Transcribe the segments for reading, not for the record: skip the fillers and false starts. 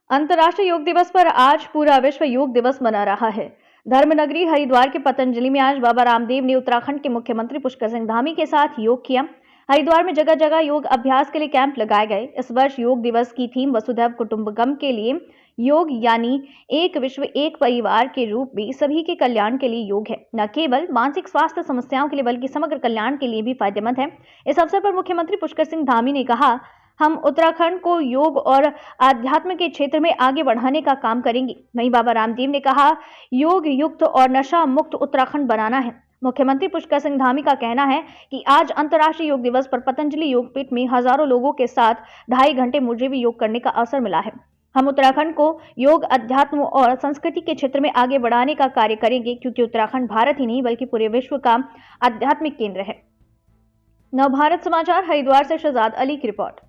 अंतर्राष्ट्रीय योग दिवस पर आज पूरा विश्व योग दिवस मना रहा है। धर्मनगरी हरिद्वार के पतंजलि में आज बाबा रामदेव ने उत्तराखंड के मुख्यमंत्री पुष्कर सिंह धामी के साथ योग किया। हरिद्वार में जगह जगह योग अभ्यास के लिए कैंप लगाए गए। इस वर्ष योग दिवस की थीम वसुधैव कुटुंबकम के लिए योग यानी एक विश्व एक परिवार के रूप में सभी के कल्याण के लिए योग है। न केवल मानसिक स्वास्थ्य समस्याओं के लिए बल्कि समग्र कल्याण के लिए भी फायदेमंद है। इस अवसर पर मुख्यमंत्री पुष्कर सिंह धामी ने कहा, हम उत्तराखंड को योग और आध्यात्म के क्षेत्र में आगे बढ़ाने का काम करेंगे। वहीं बाबा रामदेव ने कहा, योग युक्त और नशा मुक्त उत्तराखंड बनाना है। मुख्यमंत्री पुष्कर सिंह धामी का कहना है कि आज अंतर्राष्ट्रीय योग दिवस पर पतंजलि योगपीठ में हजारों लोगों के साथ 2.5 घंटे मुझे भी योग करने का अवसर मिला है। हम उत्तराखंड को योग, अध्यात्म और संस्कृति के क्षेत्र में आगे बढ़ाने का कार्य करेंगे, क्योंकि उत्तराखंड भारत ही नहीं बल्कि पूरे विश्व का आध्यात्मिक केंद्र है। नवभारत समाचार हरिद्वार से शहजाद अली की रिपोर्ट।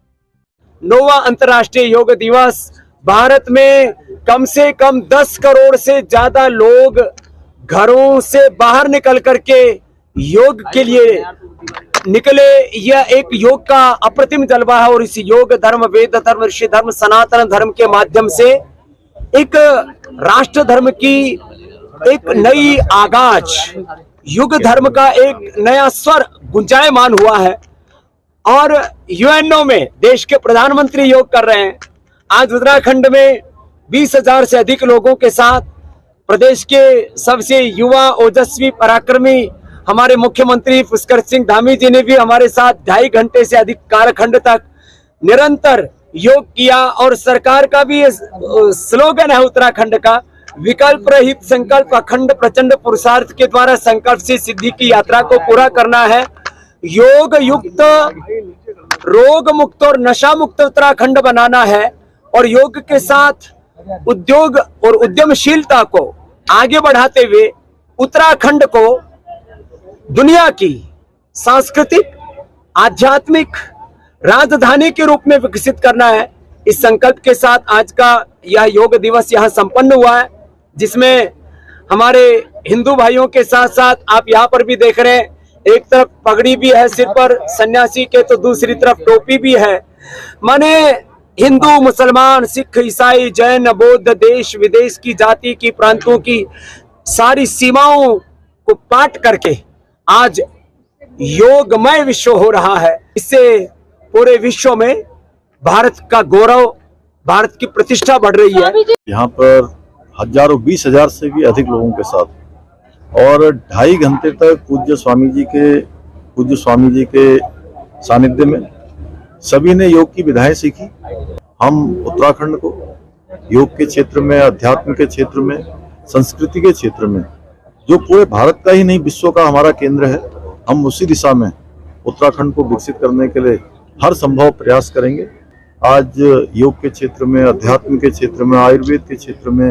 9वां अंतर्राष्ट्रीय योग दिवस भारत में कम से कम 10 करोड़ से ज्यादा लोग घरों से बाहर निकल करके योग के लिए निकले। यह एक योग का अप्रतिम जलवा है और इस योग धर्म, वेद धर्म, ऋषि धर्म, सनातन धर्म के माध्यम से एक राष्ट्र धर्म की एक नई आगाज, युग धर्म का एक नया स्वर गुंजायमान हुआ है और यूएनओ में देश के प्रधानमंत्री योग कर रहे हैं। आज उत्तराखंड में 20,000 से अधिक लोगों के साथ प्रदेश के सबसे युवा, ओजस्वी, पराक्रमी हमारे मुख्यमंत्री पुष्कर सिंह धामी जी ने भी हमारे साथ 2.5 घंटे से अधिक कालखंड तक निरंतर योग किया। और सरकार का भी स्लोगन है उत्तराखंड का, विकल्प रहित संकल्प, अखंड प्रचंड पुरुषार्थ के द्वारा संकल्प से सिद्धि की यात्रा को पूरा करना है। योग युक्त, रोग मुक्त और नशा मुक्त उत्तराखंड बनाना है और योग के साथ उद्योग और उद्यमशीलता को आगे बढ़ाते हुए उत्तराखंड को दुनिया की सांस्कृतिक, आध्यात्मिक राजधानी के रूप में विकसित करना है। इस संकल्प के साथ आज का यह योग दिवस यहाँ संपन्न हुआ है, जिसमें हमारे हिंदू भाइयों के साथ साथ आप यहाँ पर भी देख रहे हैं, एक तरफ पगड़ी भी है सिर पर सन्यासी के, तो दूसरी तरफ टोपी भी है। माने हिंदू, मुसलमान, सिख, ईसाई, जैन, बौद्ध, देश विदेश की जाति की, प्रांतों की सारी सीमाओं को पाट करके आज योगमय विश्व हो रहा है। इससे पूरे विश्व में भारत का गौरव, भारत की प्रतिष्ठा बढ़ रही है। यहाँ पर हजारों, 20,000 से भी अधिक लोगों के साथ और 2.5 घंटे तक पूज्य स्वामी जी के सानिध्य में सभी ने योग की विधाएं सीखी। हम उत्तराखंड को योग के क्षेत्र में, अध्यात्म के क्षेत्र में, संस्कृति के क्षेत्र में, जो पूरे भारत का ही नहीं विश्व का हमारा केंद्र है, हम उसी दिशा में उत्तराखंड को विकसित करने के लिए हर संभव प्रयास करेंगे। आज योग के क्षेत्र में, अध्यात्म के क्षेत्र में, आयुर्वेद के क्षेत्र में,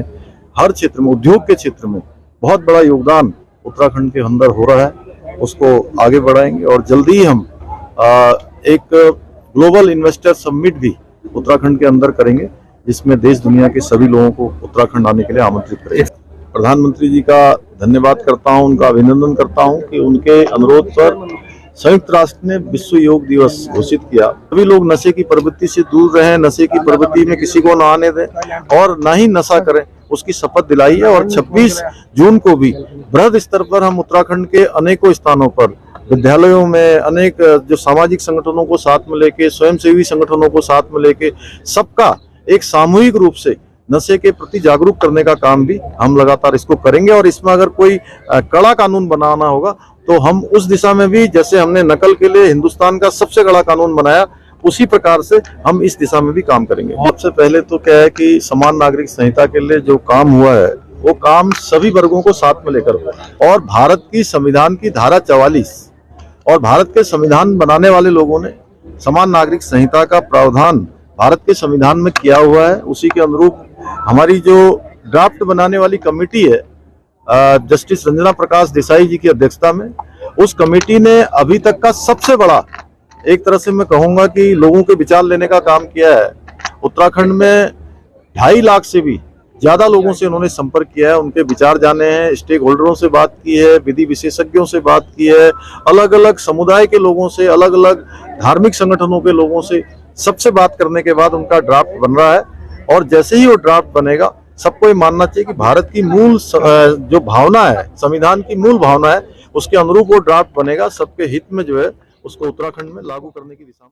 हर क्षेत्र में, उद्योग के क्षेत्र में बहुत बड़ा योगदान उत्तराखंड के अंदर हो रहा है। उसको आगे बढ़ाएंगे और जल्दी ही हम एक ग्लोबल इन्वेस्टर समिट भी उत्तराखंड के अंदर करेंगे, जिसमें देश दुनिया के सभी लोगों को उत्तराखंड आने के लिए आमंत्रित करेंगे। प्रधानमंत्री जी का धन्यवाद करता हूं, उनका अभिनंदन करता हूं कि उनके अनुरोध पर संयुक्त राष्ट्र ने विश्व योग दिवस घोषित किया। सभी लोग नशे की प्रवृत्ति से दूर रहें, नशे की प्रवृत्ति में किसी को न आने दें और न ही नशा करें, उसकी शपथ दिलाई है। और 26 जून को भी बृहद स्तर पर हम उत्तराखंड के अनेकों स्थानों पर, विद्यालयों में, अनेक जो सामाजिक संगठनों को साथ में लेके, स्वयंसेवी संगठनों को साथ में लेके, सबका एक सामूहिक रूप से नशे के प्रति जागरूक करने का काम भी हम लगातार इसको करेंगे। और इसमें अगर कोई कड़ा कानून बनाना होगा तो हम उस दिशा में भी, जैसे हमने नकल के लिए हिंदुस्तान का सबसे कड़ा कानून बनाया, उसी प्रकार से हम इस दिशा में भी काम करेंगे। सबसे पहले तो क्या है कि समान नागरिक संहिता के लिए जो काम हुआ है, वो काम सभी वर्गों को साथ में लेकर हुआ और भारत की संविधान की धारा 44 और भारत के संविधान बनाने वाले लोगों ने समान नागरिक संहिता का प्रावधान भारत के संविधान में किया हुआ है। उसी के अनुरूप हमारी जो ड्राफ्ट बनाने वाली कमेटी है, जस्टिस रंजना प्रकाश देसाई जी की अध्यक्षता में, उस कमेटी ने अभी तक का सबसे बड़ा, एक तरह से मैं कहूंगा कि लोगों के विचार लेने का काम किया है। उत्तराखंड में 2.5 लाख से भी ज्यादा लोगों से उन्होंने संपर्क किया है, उनके विचार जाने हैं, स्टेक होल्डरों से बात की है, विधि विशेषज्ञों से बात की है, अलग अलग समुदाय के लोगों से, अलग अलग धार्मिक संगठनों के लोगों से, सबसे बात करने के बाद उनका ड्राफ्ट बन रहा है और जैसे ही वो ड्राफ्ट बनेगा, सबको ये मानना चाहिए कि भारत की मूल जो भावना है, संविधान की मूल भावना है, उसके अनुरूप वो ड्राफ्ट बनेगा। सबके हित में जो है उसको उत्तराखंड में लागू करने की दिशा में